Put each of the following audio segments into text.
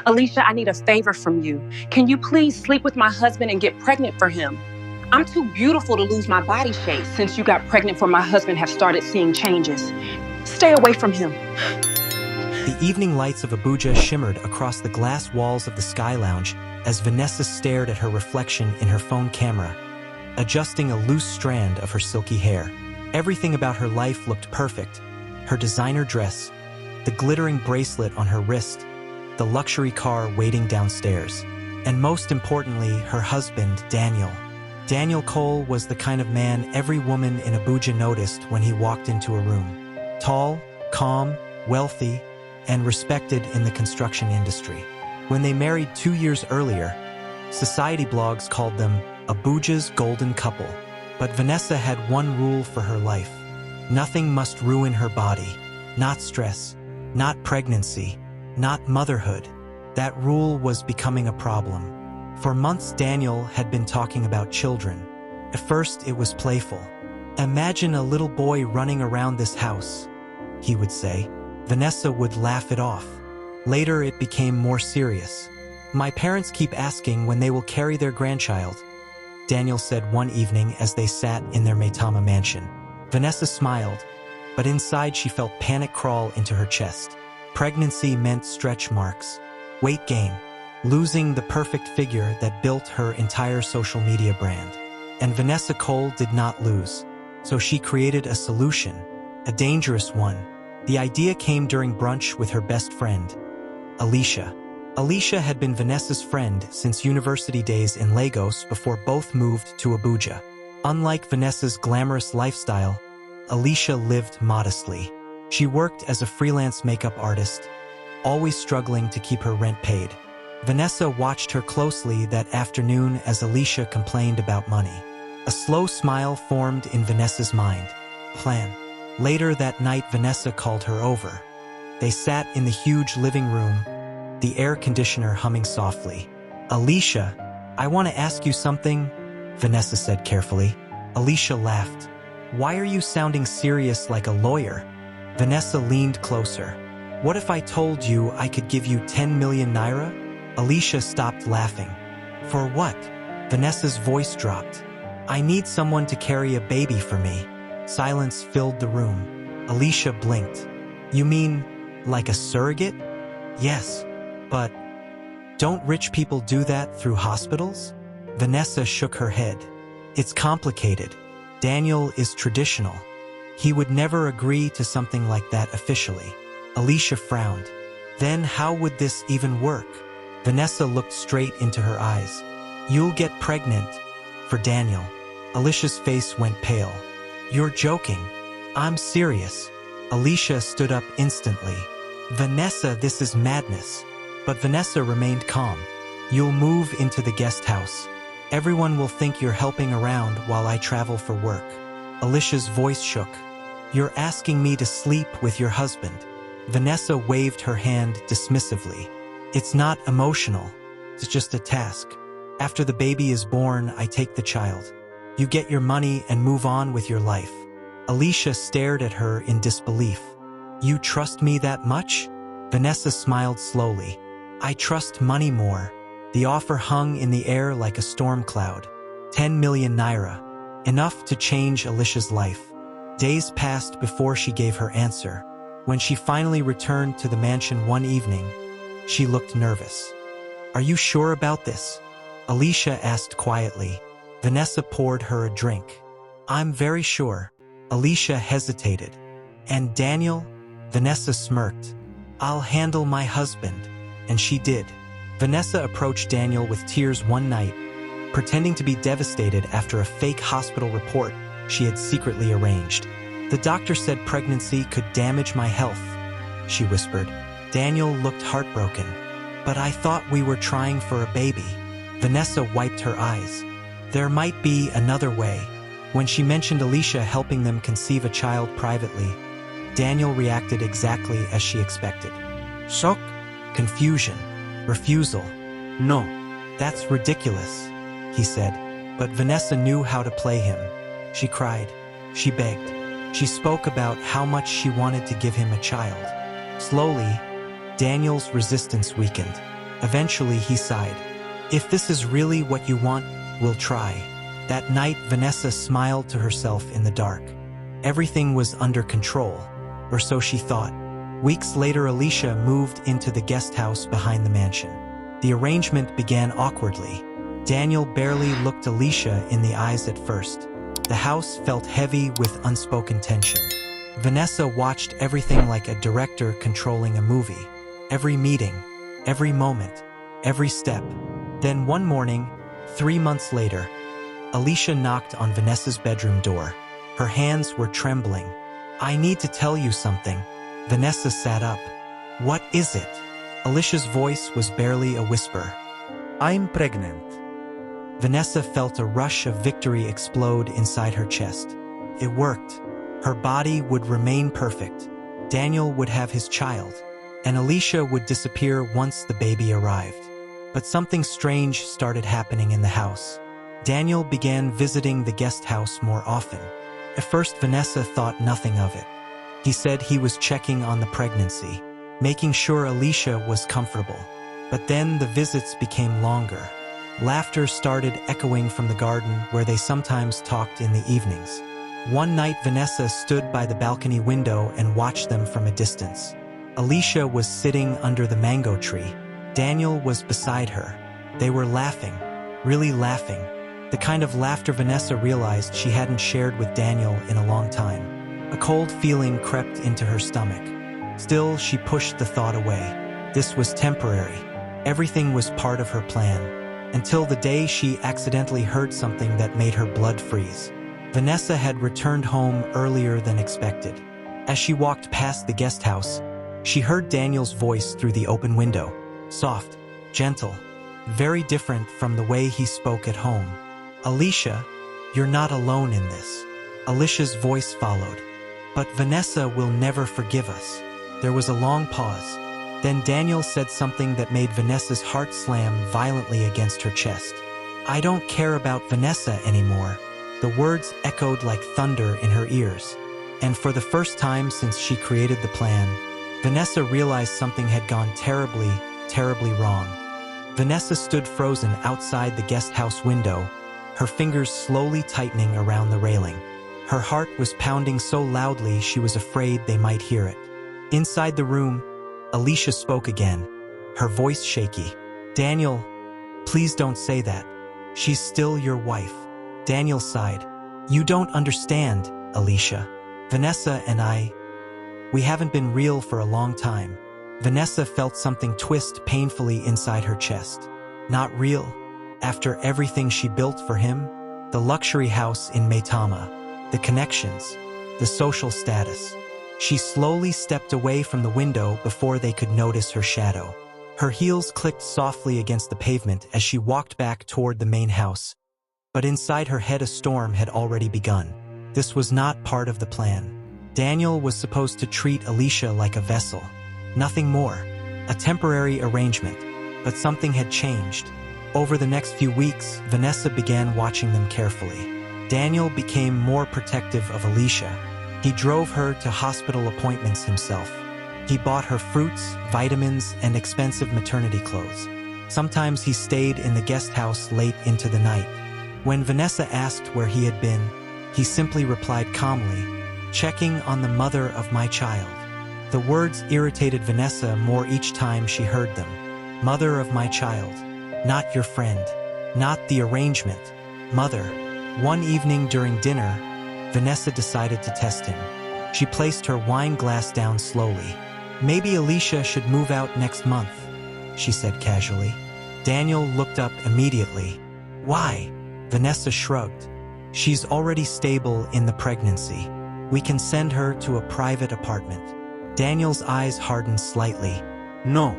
Alicia, I need a favor from you. Can you please sleep with my husband and get pregnant for him? I'm too beautiful to lose my body shape since you got pregnant for my husband have started seeing changes. Stay away from him. The evening lights of Abuja shimmered across the glass walls of the Sky Lounge as Vanessa stared at her reflection in her phone camera, adjusting a loose strand of her silky hair. Everything about her life looked perfect. Her designer dress, the glittering bracelet on her wrist, the luxury car waiting downstairs, and most importantly, her husband, Daniel. Daniel Cole was the kind of man every woman in Abuja noticed when he walked into a room. Tall, calm, wealthy, and respected in the construction industry. When they married 2 years earlier, society blogs called them Abuja's golden couple. But Vanessa had one rule for her life. Nothing must ruin her body. Not stress, not pregnancy, not motherhood. That rule was becoming a problem. For months, Daniel had been talking about children. At first, it was playful. "Imagine a little boy running around this house," he would say. Vanessa would laugh it off. Later, it became more serious. "My parents keep asking when they will carry their grandchild," Daniel said one evening as they sat in their Maitama mansion. Vanessa smiled, but inside she felt panic crawl into her chest. Pregnancy meant stretch marks, weight gain, losing the perfect figure that built her entire social media brand. And Vanessa Cole did not lose, so she created a solution, a dangerous one. The idea came during brunch with her best friend, Alicia. Alicia had been Vanessa's friend since university days in Lagos before both moved to Abuja. Unlike Vanessa's glamorous lifestyle, Alicia lived modestly. She worked as a freelance makeup artist, always struggling to keep her rent paid. Vanessa watched her closely that afternoon as Alicia complained about money. A slow smile formed in Vanessa's mind. Plan. Later that night, Vanessa called her over. They sat in the huge living room, the air conditioner humming softly. "Alicia, I want to ask you something," Vanessa said carefully. Alicia laughed. "Why are you sounding serious like a lawyer?" Vanessa leaned closer. "What if I told you I could give you 10 million naira? Alicia stopped laughing. "For what?" Vanessa's voice dropped. "I need someone to carry a baby for me." Silence filled the room. Alicia blinked. "You mean like a surrogate?" "Yes, but don't rich people do that through hospitals?" Vanessa shook her head. "It's complicated. Daniel is traditional. He would never agree to something like that officially." Alicia frowned. "Then how would this even work?" Vanessa looked straight into her eyes. "You'll get pregnant for Daniel." Alicia's face went pale. "You're joking." "I'm serious." Alicia stood up instantly. "Vanessa, this is madness." But Vanessa remained calm. "You'll move into the guest house. Everyone will think you're helping around while I travel for work." Alicia's voice shook. "You're asking me to sleep with your husband." Vanessa waved her hand dismissively. "It's not emotional. It's just a task. After the baby is born, I take the child. You get your money and move on with your life." Alicia stared at her in disbelief. "You trust me that much?" Vanessa smiled slowly. "I trust money more." The offer hung in the air like a storm cloud. 10 million naira. Enough to change Alicia's life. Days passed before she gave her answer. When she finally returned to the mansion one evening, she looked nervous. "Are you sure about this?" Alicia asked quietly. Vanessa poured her a drink. "I'm very sure." Alicia hesitated. "And Daniel?" Vanessa smirked. "I'll handle my husband." And she did. Vanessa approached Daniel with tears one night, pretending to be devastated after a fake hospital report she had secretly arranged. "The doctor said pregnancy could damage my health," she whispered. Daniel looked heartbroken. "But I thought we were trying for a baby." Vanessa wiped her eyes. "There might be another way." When she mentioned Alicia helping them conceive a child privately, Daniel reacted exactly as she expected. Shock, confusion, refusal. "No, that's ridiculous," he said. But Vanessa knew how to play him. She cried. She begged. She spoke about how much she wanted to give him a child. Slowly, Daniel's resistance weakened. Eventually, he sighed. If this is really what you want, we'll try. That night, Vanessa smiled to herself in the dark. Everything was under control, or so she thought. Weeks later, Alicia moved into the guest house behind the mansion. The arrangement began awkwardly. Daniel barely looked Alicia in the eyes at first. The house felt heavy with unspoken tension. Vanessa watched everything like a director controlling a movie. Every meeting, every moment, every step. Then one morning, 3 months later, Alicia knocked on Vanessa's bedroom door. Her hands were trembling. I need to tell you something. Vanessa sat up. What is it? Alicia's voice was barely a whisper. I'm pregnant. Vanessa felt a rush of victory explode inside her chest. It worked. Her body would remain perfect. Daniel would have his child, and Alicia would disappear once the baby arrived. But something strange started happening in the house. Daniel began visiting the guest house more often. At first, Vanessa thought nothing of it. He said he was checking on the pregnancy, making sure Alicia was comfortable. But then the visits became longer. Laughter started echoing from the garden where they sometimes talked in the evenings. One night, Vanessa stood by the balcony window and watched them from a distance. Alicia was sitting under the mango tree. Daniel was beside her. They were laughing, really laughing. The kind of laughter Vanessa realized she hadn't shared with Daniel in a long time. A cold feeling crept into her stomach. Still, she pushed the thought away. This was temporary. Everything was part of her plan. Until the day she accidentally heard something that made her blood freeze. Vanessa had returned home earlier than expected. As she walked past the guest house, she heard Daniel's voice through the open window. Soft, gentle, very different from the way he spoke at home. Alicia, you're not alone in this. Alicia's voice followed. But Vanessa will never forgive us. There was a long pause. Then Daniel said something that made Vanessa's heart slam violently against her chest. I don't care about Vanessa anymore. The words echoed like thunder in her ears. And for the first time since she created the plan, Vanessa realized something had gone terribly, terribly wrong. Vanessa stood frozen outside the guest house window, her fingers slowly tightening around the railing. Her heart was pounding so loudly she was afraid they might hear it. Inside the room, Alicia spoke again, her voice shaky. Daniel, please don't say that. She's still your wife. Daniel sighed. You don't understand, Alicia. Vanessa and we haven't been real for a long time. Vanessa felt something twist painfully inside her chest. Not real. After everything she built for him, the luxury house in Maitama, the connections, the social status. She slowly stepped away from the window before they could notice her shadow. Her heels clicked softly against the pavement as she walked back toward the main house. But inside her head a storm had already begun. This was not part of the plan. Daniel was supposed to treat Alicia like a vessel. Nothing more. A temporary arrangement. But something had changed. Over the next few weeks, Vanessa began watching them carefully. Daniel became more protective of Alicia. He drove her to hospital appointments himself. He bought her fruits, vitamins, and expensive maternity clothes. Sometimes he stayed in the guest house late into the night. When Vanessa asked where he had been, he simply replied calmly, checking on the mother of my child. The words irritated Vanessa more each time she heard them. Mother of my child. Not your friend. Not the arrangement. Mother. One evening during dinner, Vanessa decided to test him. She placed her wine glass down slowly. Maybe Alicia should move out next month, she said casually. Daniel looked up immediately. Why? Vanessa shrugged. She's already stable in the pregnancy. We can send her to a private apartment. Daniel's eyes hardened slightly. No.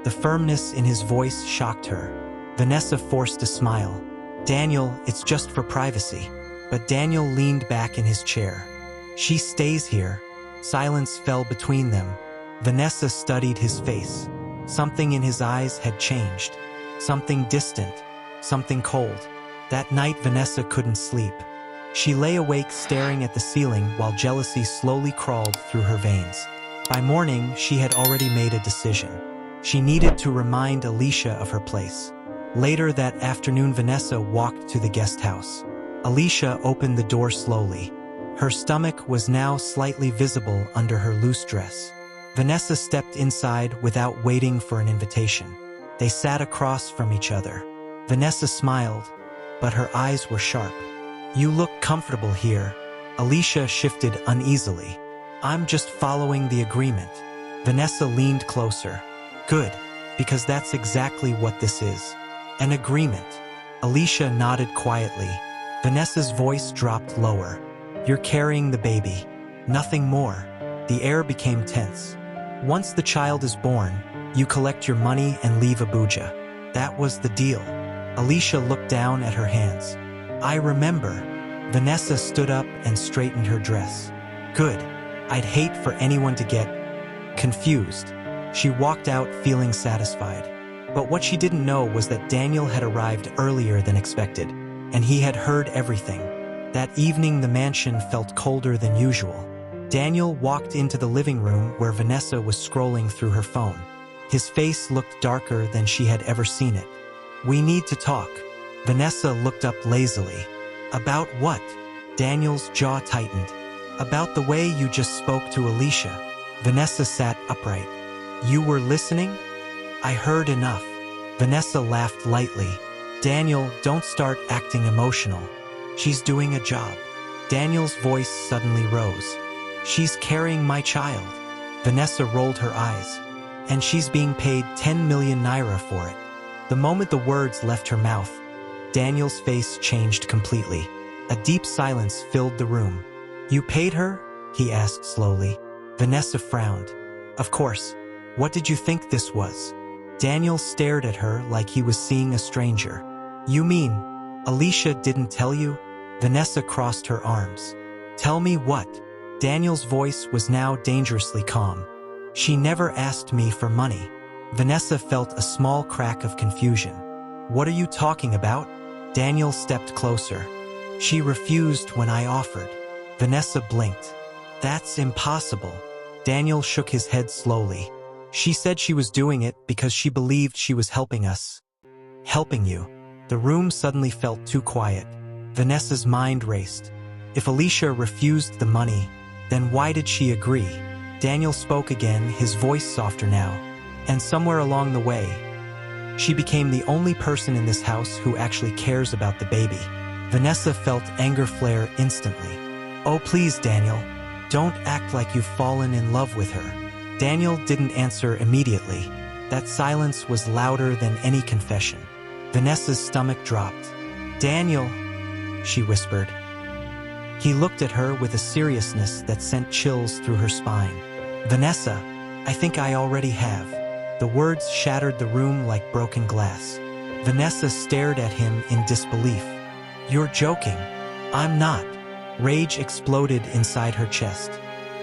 The firmness in his voice shocked her. Vanessa forced a smile. Daniel, it's just for privacy. But Daniel leaned back in his chair. She stays here. Silence fell between them. Vanessa studied his face. Something in his eyes had changed. Something distant. Something cold. That night, Vanessa couldn't sleep. She lay awake staring at the ceiling while jealousy slowly crawled through her veins. By morning, she had already made a decision. She needed to remind Alicia of her place. Later that afternoon, Vanessa walked to the guest house. Alicia opened the door slowly. Her stomach was now slightly visible under her loose dress. Vanessa stepped inside without waiting for an invitation. They sat across from each other. Vanessa smiled, but her eyes were sharp. "You look comfortable here." Alicia shifted uneasily. "I'm just following the agreement." Vanessa leaned closer. "Good, because that's exactly what this is. An agreement." Alicia nodded quietly. Vanessa's voice dropped lower. "You're carrying the baby. Nothing more." The air became tense. "Once the child is born, you collect your money and leave Abuja." That was the deal. Alicia looked down at her hands. "I remember." Vanessa stood up and straightened her dress. "Good. I'd hate for anyone to get confused." She walked out feeling satisfied. But what she didn't know was that Daniel had arrived earlier than expected, and he had heard everything. That evening, the mansion felt colder than usual. Daniel walked into the living room where Vanessa was scrolling through her phone. His face looked darker than she had ever seen it. "We need to talk." Vanessa looked up lazily. "About what?" Daniel's jaw tightened. "About the way you just spoke to Alicia." Vanessa sat upright. "You were listening?" "I heard enough." Vanessa laughed lightly. "Daniel, don't start acting emotional. She's doing a job." Daniel's voice suddenly rose. "She's carrying my child." Vanessa rolled her eyes. "And she's being paid 10 million naira for it." The moment the words left her mouth, Daniel's face changed completely. A deep silence filled the room. "You paid her?" he asked slowly. Vanessa frowned. "Of course. What did you think this was?" Daniel stared at her like he was seeing a stranger. "You mean, Alicia didn't tell you?" Vanessa crossed her arms. "Tell me what?" Daniel's voice was now dangerously calm. "She never asked me for money." Vanessa felt a small crack of confusion. "What are you talking about?" Daniel stepped closer. "She refused when I offered." Vanessa blinked. "That's impossible." Daniel shook his head slowly. "She said she was doing it because she believed she was helping us." "Helping you?" The room suddenly felt too quiet. Vanessa's mind raced. If Alicia refused the money, then why did she agree? Daniel spoke again, his voice softer now. "And somewhere along the way, she became the only person in this house who actually cares about the baby." Vanessa felt anger flare instantly. "Oh, please, Daniel. Don't act like you've fallen in love with her." Daniel didn't answer immediately. That silence was louder than any confession. Vanessa's stomach dropped. "Daniel," she whispered. He looked at her with a seriousness that sent chills through her spine. "Vanessa, I think I already have." The words shattered the room like broken glass. Vanessa stared at him in disbelief. "You're joking." "I'm not." Rage exploded inside her chest.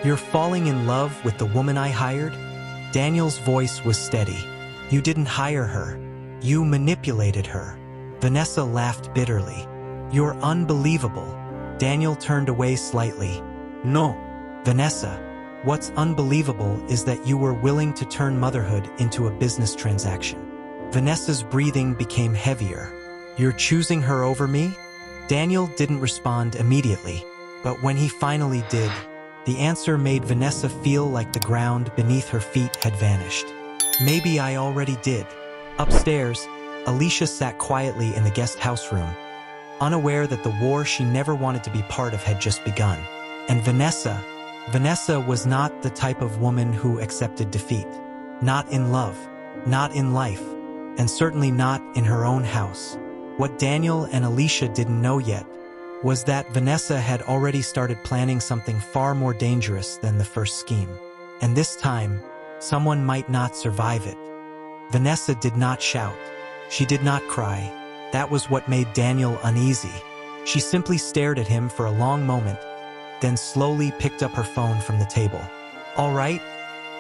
"You're falling in love with the woman I hired?" Daniel's voice was steady. "You didn't hire her. You manipulated her." Vanessa laughed bitterly. "You're unbelievable." Daniel turned away slightly. "No." "Vanessa, what's unbelievable is that you were willing to turn motherhood into a business transaction." Vanessa's breathing became heavier. "You're choosing her over me?" Daniel didn't respond immediately, but when he finally did, the answer made Vanessa feel like the ground beneath her feet had vanished. "Maybe I already did." Upstairs, Alicia sat quietly in the guest house room, unaware that the war she never wanted to be part of had just begun. And Vanessa was not the type of woman who accepted defeat. Not in love, not in life, and certainly not in her own house. What Daniel and Alicia didn't know yet was that Vanessa had already started planning something far more dangerous than the first scheme. And this time, someone might not survive it. Vanessa did not shout. She did not cry. That was what made Daniel uneasy. She simply stared at him for a long moment, then slowly picked up her phone from the table. "All right,"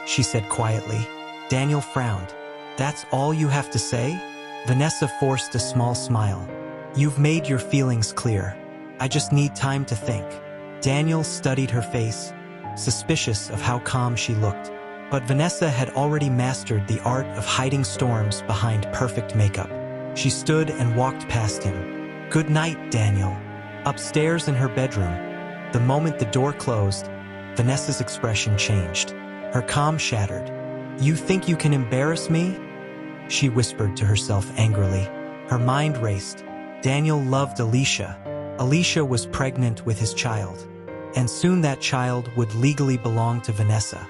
she said quietly. Daniel frowned. "That's all you have to say?" Vanessa forced a small smile. "You've made your feelings clear. I just need time to think." Daniel studied her face, suspicious of how calm she looked. But Vanessa had already mastered the art of hiding storms behind perfect makeup. She stood and walked past him. "Good night, Daniel." Upstairs in her bedroom, the moment the door closed, Vanessa's expression changed. Her calm shattered. "You think you can embarrass me?" she whispered to herself angrily. Her mind raced. Daniel loved Alicia. Alicia was pregnant with his child, and soon that child would legally belong to Vanessa.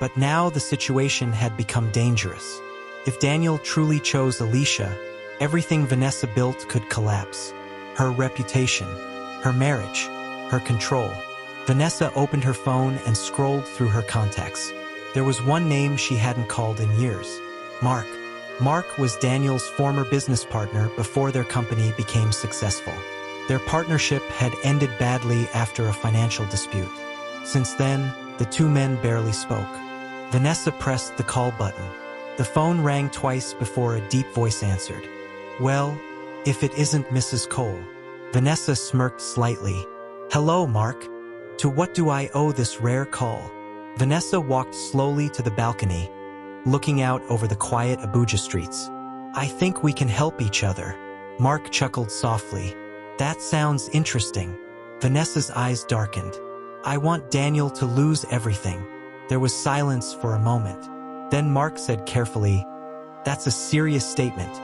But now the situation had become dangerous. If Daniel truly chose Alicia, everything Vanessa built could collapse. Her reputation, her marriage, her control. Vanessa opened her phone and scrolled through her contacts. There was one name she hadn't called in years: Mark. Mark was Daniel's former business partner before their company became successful. Their partnership had ended badly after a financial dispute. Since then, the two men barely spoke. Vanessa pressed the call button. The phone rang twice before a deep voice answered. "Well, if it isn't Mrs. Cole." Vanessa smirked slightly. "Hello, Mark. To what do I owe this rare call?" Vanessa walked slowly to the balcony, looking out over the quiet Abuja streets. "I think we can help each other." Mark chuckled softly. "That sounds interesting." Vanessa's eyes darkened. "I want Daniel to lose everything." There was silence for a moment. Then Mark said carefully, "That's a serious statement."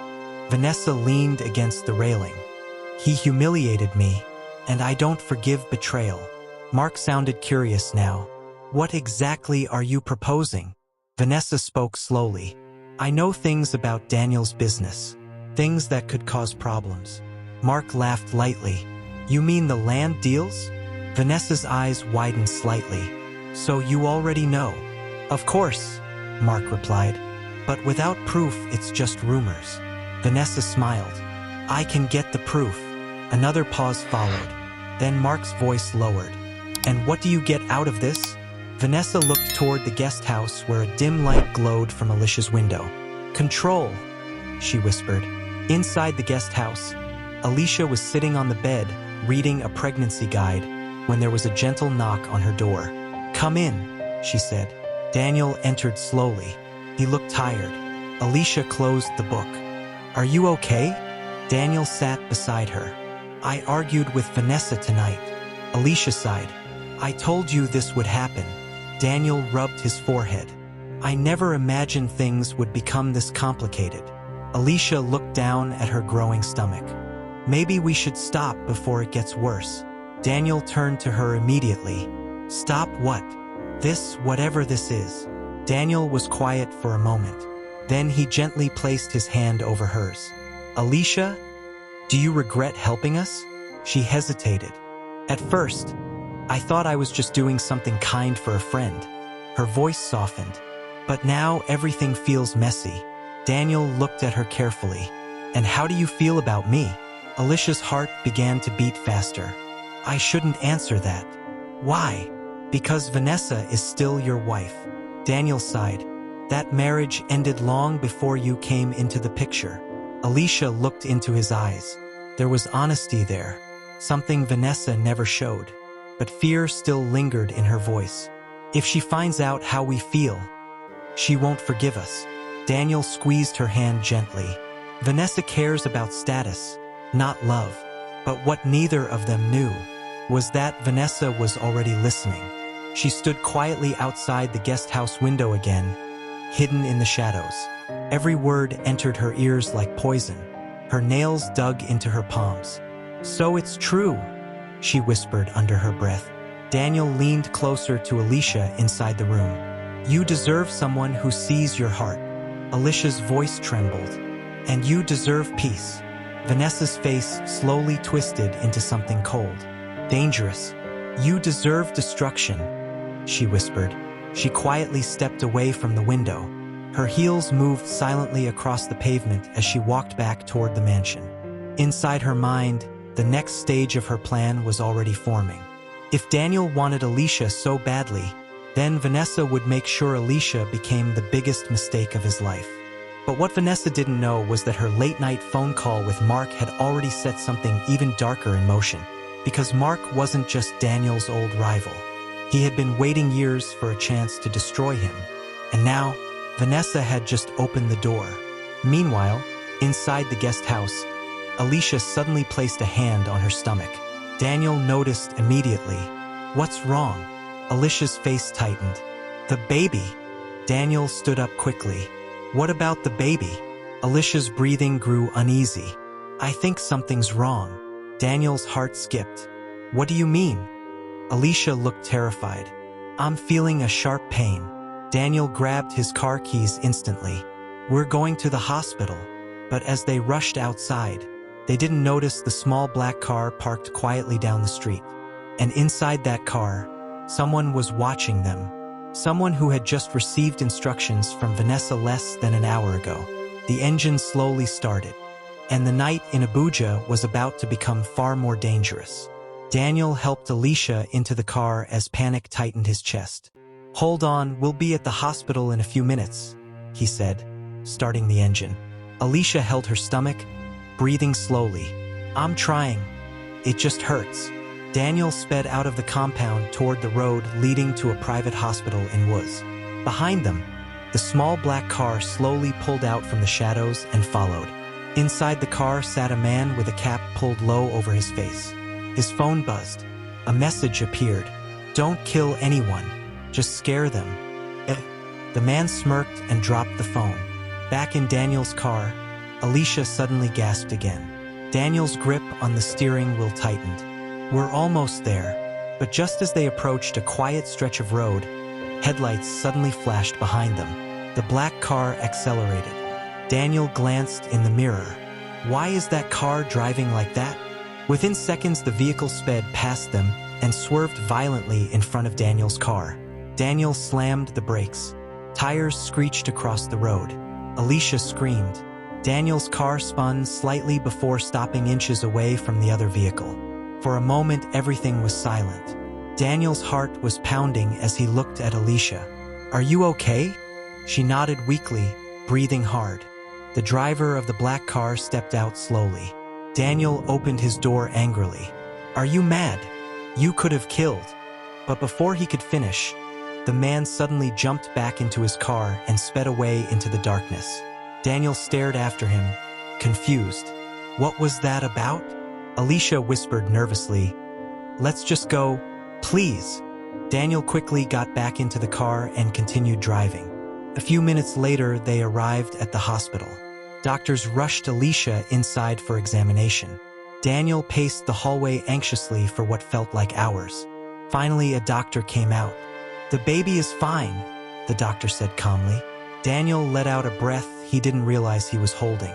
Vanessa leaned against the railing. "He humiliated me, and I don't forgive betrayal." Mark sounded curious now. "What exactly are you proposing?" Vanessa spoke slowly. "I know things about Daniel's business, things that could cause problems." Mark laughed lightly. "You mean the land deals?" Vanessa's eyes widened slightly. "So you already know?" "Of course," Mark replied. "But without proof, it's just rumors." Vanessa smiled. "I can get the proof." Another pause followed. Then Mark's voice lowered. "And what do you get out of this?" Vanessa looked toward the guest house where a dim light glowed from Alicia's window. "Control," she whispered. Inside the guest house, Alicia was sitting on the bed, reading a pregnancy guide, when there was a gentle knock on her door. "Come in," she said. Daniel entered slowly. He looked tired. Alicia closed the book. "Are you okay?" Daniel sat beside her. "I argued with Vanessa tonight." Alicia sighed. "I told you this would happen." Daniel rubbed his forehead. "I never imagined things would become this complicated." Alicia looked down at her growing stomach. "Maybe we should stop before it gets worse." Daniel turned to her immediately. "Stop what?" "This, whatever this is." Daniel was quiet for a moment. Then he gently placed his hand over hers. "Alicia, do you regret helping us?" She hesitated. "At first, I thought I was just doing something kind for a friend." Her voice softened. "But now everything feels messy." Daniel looked at her carefully. "And how do you feel about me?" Alicia's heart began to beat faster. "I shouldn't answer that." "Why?" "Because Vanessa is still your wife." Daniel sighed. "That marriage ended long before you came into the picture." Alicia looked into his eyes. There was honesty there, something Vanessa never showed. But fear still lingered in her voice. "If she finds out how we feel, she won't forgive us." Daniel squeezed her hand gently. "Vanessa cares about status, not love." But what neither of them knew was that Vanessa was already listening. She stood quietly outside the guest house window again, hidden in the shadows. Every word entered her ears like poison. Her nails dug into her palms. "So it's true," she whispered under her breath. Daniel leaned closer to Alicia inside the room. "You deserve someone who sees your heart." Alicia's voice trembled. "And you deserve peace." Vanessa's face slowly twisted into something cold. "Dangerous. You deserve destruction," she whispered. She quietly stepped away from the window. Her heels moved silently across the pavement as she walked back toward the mansion. Inside her mind, the next stage of her plan was already forming. If Daniel wanted Alicia so badly, then Vanessa would make sure Alicia became the biggest mistake of his life. But what Vanessa didn't know was that her late-night phone call with Mark had already set something even darker in motion. Because Mark wasn't just Daniel's old rival. He had been waiting years for a chance to destroy him. And now, Vanessa had just opened the door. Meanwhile, inside the guest house, Alicia suddenly placed a hand on her stomach. Daniel noticed immediately. "What's wrong?" Alicia's face tightened. "The baby." Daniel stood up quickly. "What about the baby?" Alicia's breathing grew uneasy. "I think something's wrong." Daniel's heart skipped. "What do you mean?" Alicia looked terrified. "I'm feeling a sharp pain." Daniel grabbed his car keys instantly. "We're going to the hospital." But as they rushed outside, they didn't notice the small black car parked quietly down the street. And inside that car, someone was watching them. Someone who had just received instructions from Vanessa less than an hour ago. The engine slowly started, and the night in Abuja was about to become far more dangerous. Daniel helped Alicia into the car as panic tightened his chest. "Hold on, we'll be at the hospital in a few minutes," he said, starting the engine. Alicia held her stomach, breathing slowly. "I'm trying. It just hurts." Daniel sped out of the compound toward the road leading to a private hospital in Woods. Behind them, the small black car slowly pulled out from the shadows and followed. Inside the car sat a man with a cap pulled low over his face. His phone buzzed. A message appeared. "Don't kill anyone. Just scare them." The man smirked and dropped the phone. Back in Daniel's car, Alicia suddenly gasped again. Daniel's grip on the steering wheel tightened. "We're almost there." But just as they approached a quiet stretch of road, headlights suddenly flashed behind them. The black car accelerated. Daniel glanced in the mirror. Why is that car driving like that? Within seconds, the vehicle sped past them and swerved violently in front of Daniel's car. Daniel slammed the brakes. Tires screeched across the road. Alicia screamed. Daniel's car spun slightly before stopping inches away from the other vehicle. For a moment, everything was silent. Daniel's heart was pounding as he looked at Alicia. "Are you okay?" She nodded weakly, breathing hard. The driver of the black car stepped out slowly. Daniel opened his door angrily. "Are you mad? You could have killed." But before he could finish, the man suddenly jumped back into his car and sped away into the darkness. Daniel stared after him, confused. "What was that about?" Alicia whispered nervously. "Let's just go, please." Daniel quickly got back into the car and continued driving. A few minutes later, they arrived at the hospital. Doctors rushed Alicia inside for examination. Daniel paced the hallway anxiously for what felt like hours. Finally, a doctor came out. "The baby is fine," the doctor said calmly. Daniel let out a breath he didn't realize he was holding.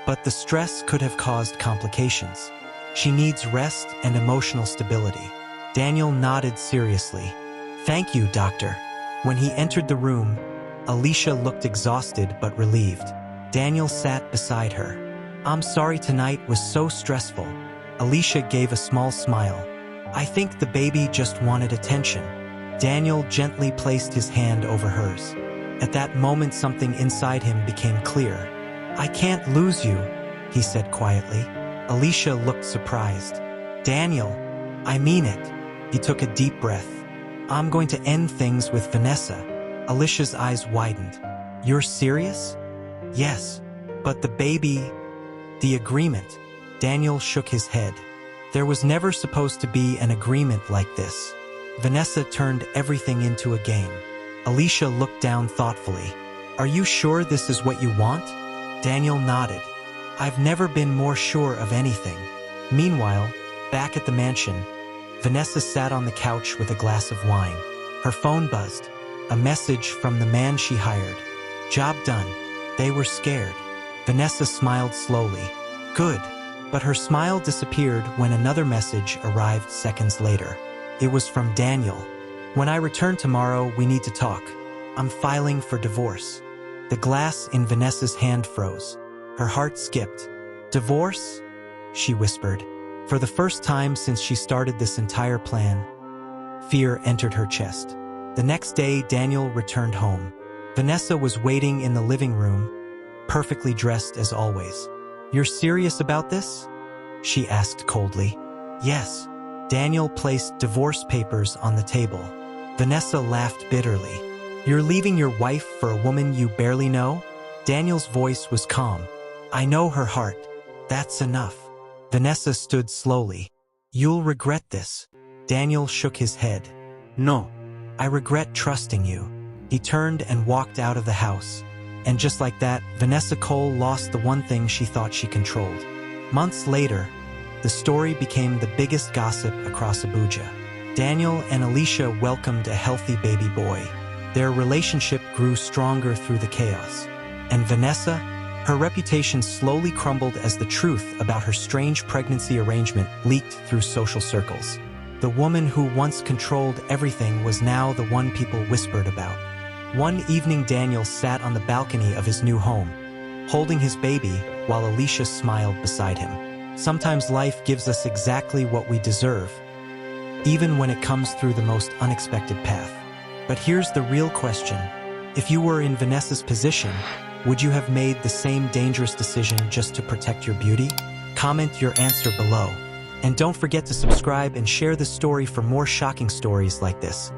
But the stress could have caused complications. "She needs rest and emotional stability." Daniel nodded seriously. "Thank you, doctor." When he entered the room, Alicia looked exhausted but relieved. Daniel sat beside her. "I'm sorry tonight was so stressful." Alicia gave a small smile. "I think the baby just wanted attention." Daniel gently placed his hand over hers. At that moment, something inside him became clear. "I can't lose you," he said quietly. Alicia looked surprised. "Daniel, I mean it." He took a deep breath. "I'm going to end things with Vanessa." Alicia's eyes widened. "You're serious?" "Yes. But the baby, the agreement." Daniel shook his head. "There was never supposed to be an agreement like this." Vanessa turned everything into a game. Alicia looked down thoughtfully. "Are you sure this is what you want?" Daniel nodded. "I've never been more sure of anything." Meanwhile, back at the mansion, Vanessa sat on the couch with a glass of wine. Her phone buzzed. A message from the man she hired. "Job done." They were scared. Vanessa smiled slowly. "Good." But her smile disappeared when another message arrived seconds later. It was from Daniel. "When I return tomorrow, we need to talk. I'm filing for divorce." The glass in Vanessa's hand froze. Her heart skipped. "Divorce?" she whispered. For the first time since she started this entire plan, fear entered her chest. The next day, Daniel returned home. Vanessa was waiting in the living room, perfectly dressed as always. "You're serious about this?" she asked coldly. "Yes." Daniel placed divorce papers on the table. Vanessa laughed bitterly. You're leaving your wife for a woman you barely know? Daniel's voice was calm. I know her heart. That's enough. Vanessa stood slowly. You'll regret this. Daniel shook his head. No. I regret trusting you. He turned and walked out of the house. And just like that, Vanessa Cole lost the one thing she thought she controlled. Months later, the story became the biggest gossip across Abuja. Daniel and Alicia welcomed a healthy baby boy. Their relationship grew stronger through the chaos. And Vanessa, her reputation slowly crumbled as the truth about her strange pregnancy arrangement leaked through social circles. The woman who once controlled everything was now the one people whispered about. One evening, Daniel sat on the balcony of his new home, holding his baby while Alicia smiled beside him. Sometimes life gives us exactly what we deserve, even when it comes through the most unexpected path. But here's the real question. If you were in Vanessa's position, would you have made the same dangerous decision just to protect your beauty? Comment your answer below. And don't forget to subscribe and share this story for more shocking stories like this.